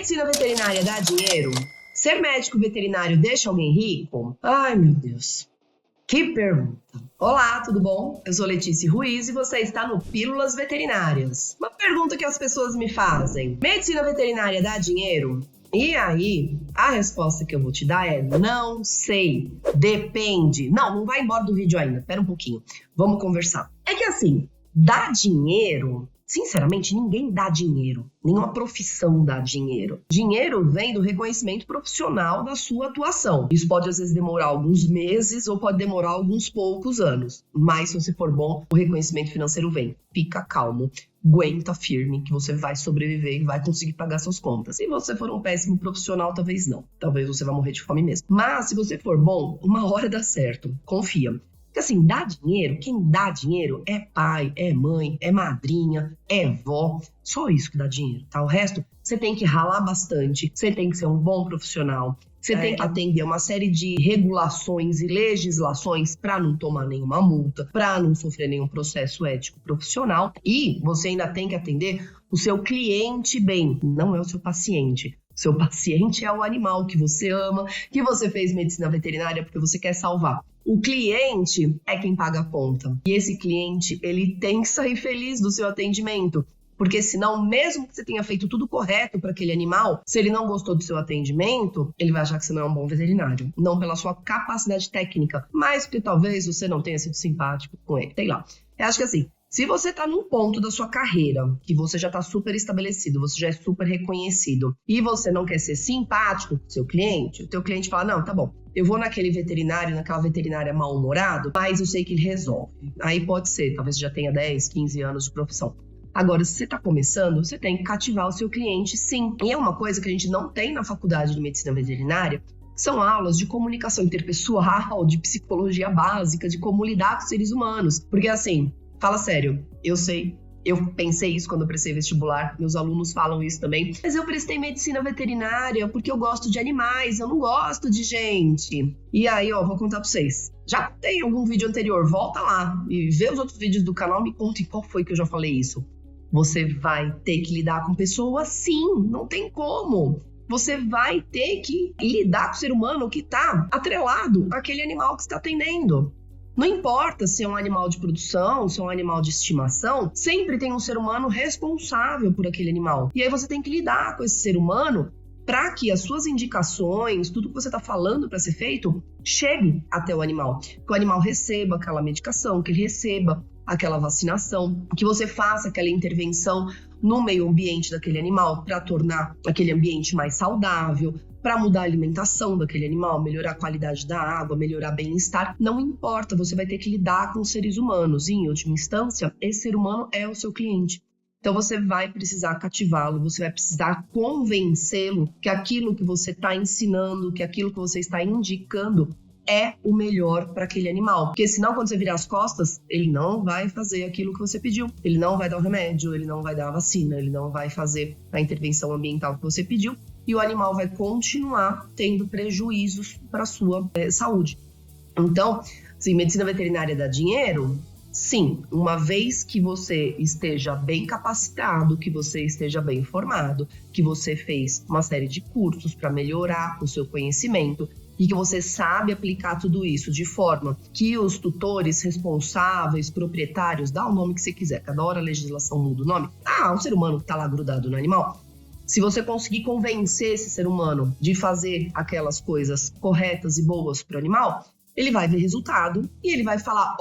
Medicina veterinária dá dinheiro? Ser médico veterinário deixa alguém rico? Ai, meu Deus. Que pergunta. Olá, tudo bom? Eu sou Letícia Ruiz e você está no Pílulas Veterinárias. Uma pergunta que as pessoas me fazem. Medicina veterinária dá dinheiro? E aí, a resposta que eu vou te dar é não sei, depende. Não vai embora do vídeo ainda, pera um pouquinho, vamos conversar. É que assim, dá dinheiro? Sinceramente, ninguém dá dinheiro. Nenhuma profissão dá dinheiro. Dinheiro vem do reconhecimento profissional da sua atuação. Isso pode, às vezes, demorar alguns meses ou pode demorar alguns poucos anos. Mas, se você for bom, o reconhecimento financeiro vem. Fica calmo. Aguenta firme que você vai sobreviver e vai conseguir pagar suas contas. Se você for um péssimo profissional, talvez não. Talvez você vá morrer de fome mesmo. Mas, se você for bom, uma hora dá certo. Confia. Porque assim, dá dinheiro, quem dá dinheiro é pai, é mãe, é madrinha, é vó, só isso que dá dinheiro, tá? O resto, você tem que ralar bastante, você tem que ser um bom profissional, você tem que atender uma série de regulações e legislações para não tomar nenhuma multa, para não sofrer nenhum processo ético profissional e você ainda tem que atender o seu cliente bem, não é o seu paciente. Seu paciente é o animal que você ama, que você fez medicina veterinária porque você quer salvar. O cliente é quem paga a conta. E esse cliente, ele tem que sair feliz do seu atendimento. Porque senão, mesmo que você tenha feito tudo correto para aquele animal, se ele não gostou do seu atendimento, ele vai achar que você não é um bom veterinário. Não pela sua capacidade técnica, mas porque talvez você não tenha sido simpático com ele. Sei lá. Eu acho que assim, se você está num ponto da sua carreira, que você já está super estabelecido, você já é super reconhecido, e você não quer ser simpático com o seu cliente, o teu cliente fala, não, tá bom, eu vou naquele veterinário, naquela veterinária mal-humorado, mas eu sei que ele resolve. Aí pode ser, talvez você já tenha 10, 15 anos de profissão. Agora, se você está começando, você tem que cativar o seu cliente, sim. E é uma coisa que a gente não tem na faculdade de medicina veterinária, são aulas de comunicação interpessoal, de psicologia básica, de como lidar com seres humanos. Porque assim, fala sério, eu sei, eu pensei isso quando eu prestei vestibular, meus alunos falam isso também, mas eu prestei medicina veterinária porque eu gosto de animais, eu não gosto de gente. E aí, vou contar pra vocês. Já tem algum vídeo anterior, volta lá e vê os outros vídeos do canal, me contem qual foi que eu já falei isso. Você vai ter que lidar com pessoas, sim, não tem como. Você vai ter que lidar com o ser humano que está atrelado àquele animal que você está atendendo. Não importa se é um animal de produção, se é um animal de estimação, sempre tem um ser humano responsável por aquele animal. E aí você tem que lidar com esse ser humano para que as suas indicações, tudo que você está falando para ser feito, chegue até o animal. Que o animal receba aquela medicação, que ele receba aquela vacinação, que você faça aquela intervenção no meio ambiente daquele animal para tornar aquele ambiente mais saudável, para mudar a alimentação daquele animal, melhorar a qualidade da água, melhorar o bem-estar. Não importa, você vai ter que lidar com os seres humanos. E, em última instância, esse ser humano é o seu cliente. Então, você vai precisar cativá-lo, você vai precisar convencê-lo que aquilo que você está ensinando, que aquilo que você está indicando é o melhor para aquele animal. Porque senão, quando você virar as costas, ele não vai fazer aquilo que você pediu. Ele não vai dar o remédio, ele não vai dar a vacina, ele não vai fazer a intervenção ambiental que você pediu. E o animal vai continuar tendo prejuízos para a sua saúde. Então, se medicina veterinária dá dinheiro, sim, uma vez que você esteja bem capacitado, que você esteja bem formado, que você fez uma série de cursos para melhorar o seu conhecimento, e que você sabe aplicar tudo isso de forma que os tutores responsáveis, proprietários, dá o nome que você quiser, cada hora a legislação muda o nome, o ser humano que está lá grudado no animal, se você conseguir convencer esse ser humano de fazer aquelas coisas corretas e boas para o animal, ele vai ver resultado e ele vai falar,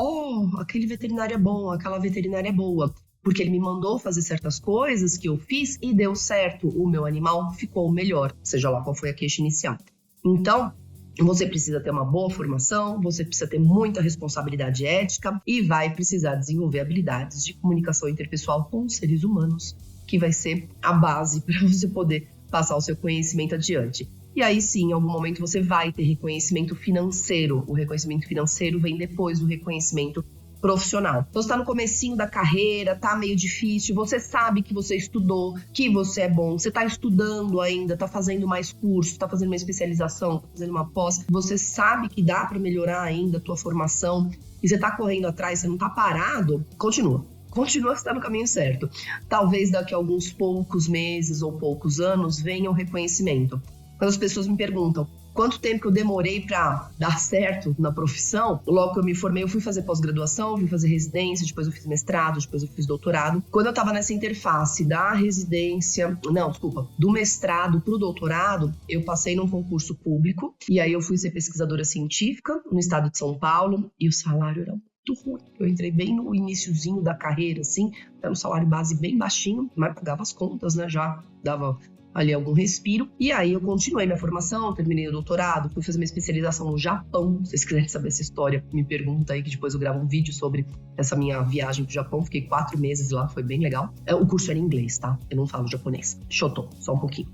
aquele veterinário é bom, aquela veterinária é boa, porque ele me mandou fazer certas coisas que eu fiz e deu certo, o meu animal ficou melhor, seja lá qual foi a queixa inicial. Então, você precisa ter uma boa formação, você precisa ter muita responsabilidade ética e vai precisar desenvolver habilidades de comunicação interpessoal com seres humanos, que vai ser a base para você poder passar o seu conhecimento adiante. E aí sim, em algum momento você vai ter reconhecimento financeiro. O reconhecimento financeiro vem depois do reconhecimento profissional. Então, você está no comecinho da carreira, tá meio difícil, você sabe que você estudou, que você é bom, você está estudando ainda, está fazendo mais curso, está fazendo uma especialização, tá fazendo uma pós, você sabe que dá para melhorar ainda a tua formação e você está correndo atrás, você não está parado, continua. continua a estar no caminho certo. Talvez daqui a alguns poucos meses ou poucos anos venha o reconhecimento. Quando as pessoas me perguntam quanto tempo que eu demorei para dar certo na profissão, logo que eu me formei, eu fui fazer pós-graduação, fui fazer residência, depois eu fiz mestrado, depois eu fiz doutorado. Quando eu estava nessa interface do mestrado para o doutorado, eu passei num concurso público e aí eu fui ser pesquisadora científica no estado de São Paulo e o salário era muito ruim. Eu entrei bem no iniciozinho da carreira, assim, era um salário base bem baixinho, mas pagava as contas, né, já dava ali algum respiro. E aí eu continuei minha formação, terminei o doutorado, fui fazer uma especialização no Japão. Se vocês quiserem saber essa história, me pergunta aí que depois eu gravo um vídeo sobre essa minha viagem pro Japão. Fiquei 4 meses lá, foi bem legal. O curso era em inglês, tá? Eu não falo japonês. Shoto, só um pouquinho.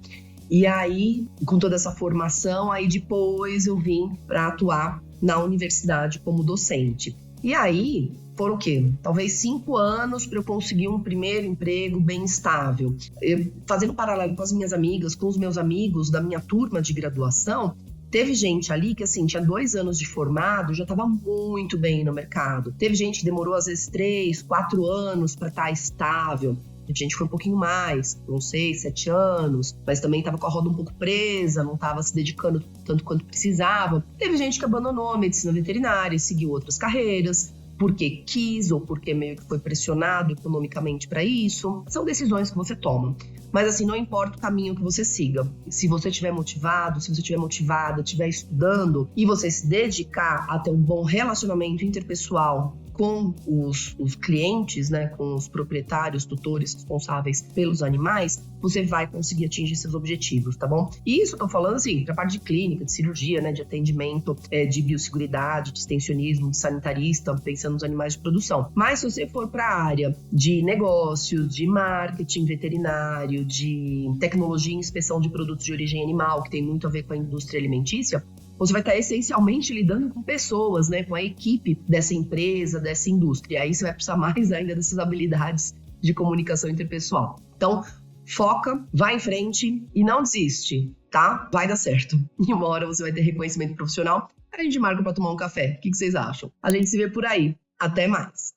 E aí, com toda essa formação, aí depois eu vim para atuar na universidade como docente. E aí, foram o quê? Talvez 5 anos para eu conseguir um primeiro emprego bem estável. Fazendo paralelo com as minhas amigas, com os meus amigos da minha turma de graduação, teve gente ali que, assim, tinha 2 anos de formado, já estava muito bem no mercado. Teve gente que demorou, às vezes, 3, 4 anos para estar estável. A gente foi um pouquinho mais, não sei, 7 anos, mas também estava com a roda um pouco presa, não estava se dedicando tanto quanto precisava. Teve gente que abandonou a medicina veterinária, seguiu outras carreiras, porque quis ou porque meio que foi pressionado economicamente para isso. São decisões que você toma. Mas assim, não importa o caminho que você siga. Se você estiver motivado, se você estiver motivada, estiver estudando e você se dedicar a ter um bom relacionamento interpessoal com os clientes, né, com os proprietários, tutores responsáveis pelos animais, você vai conseguir atingir seus objetivos, tá bom? E isso eu tô falando assim, da parte de clínica, de cirurgia, né, de atendimento, de biosseguridade, de extensionismo, de sanitarista, pensando nos animais de produção. Mas se você for para a área de negócios, de marketing veterinário, de tecnologia e inspeção de produtos de origem animal, que tem muito a ver com a indústria alimentícia, você vai estar essencialmente lidando com pessoas, né, com a equipe dessa empresa, dessa indústria. Aí você vai precisar mais ainda dessas habilidades de comunicação interpessoal. Então, foca, vai em frente e não desiste, tá? Vai dar certo. E uma hora você vai ter reconhecimento profissional. A gente marca para tomar um café. O que vocês acham? A gente se vê por aí. Até mais.